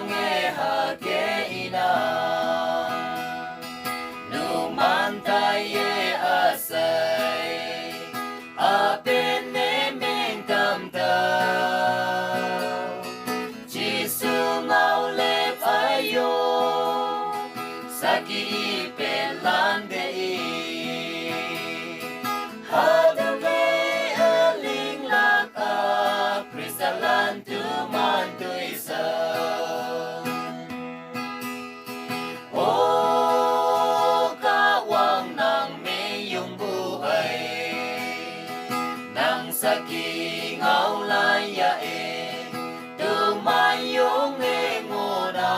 nge hake ina numanta ye asay apen ne meng tam tao Giêsu ngau lep ayo saki ipen lan de hadave aling laka kristalan tu man tu isa o kawang nang mayong buhay nang saki ngau layain tumayong engona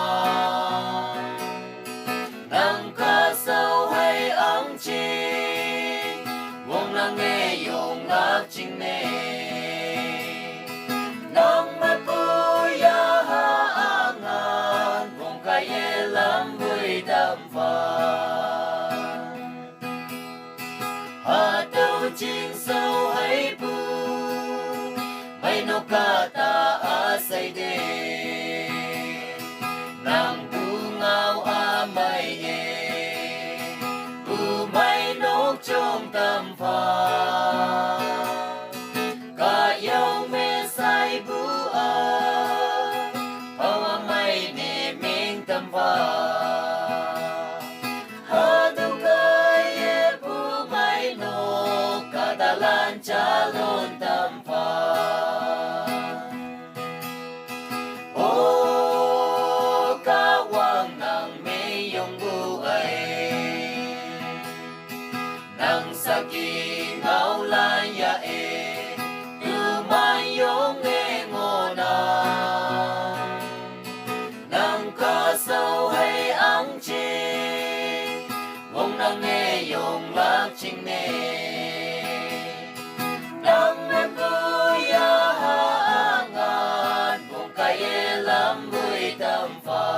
nang kasawhay ang ching wong nang ngayong lakching ne nang mapuya haangan wong kaye lamboy dampa hataw ching sawhay pu may nukata asay de nang bungaw amay ye umay nok chong tampa kayaw mesay bua pawamay ni ming tampa hadaw kaye pumay nok kadalan chalon tampa o kawang nang mayong buhay nang saking ngau layain tumayong engona nang kasawhay ang ching wong nang ngayong lakching ne nang naguya haangan wong kaye lamboy tampa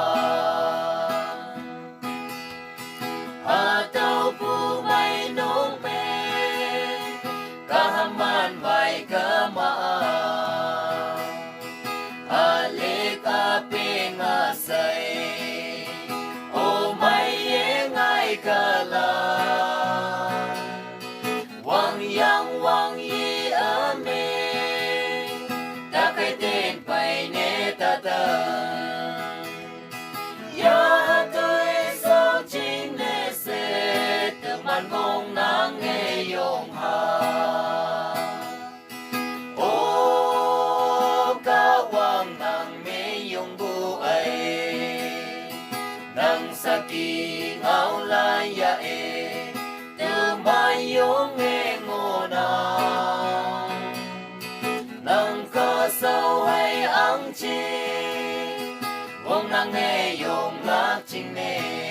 hataw pumay nung may kahaman may kamaan alik aping asay o may engay kalang wang yi amin takay din pay netatang yahatoy sa ching neset teman mong nang ngayong ha o kawang nang mayong buhay nang saking ngau layain tumayong engona nang kasawhay ang ching wong nang ngayong lakching ne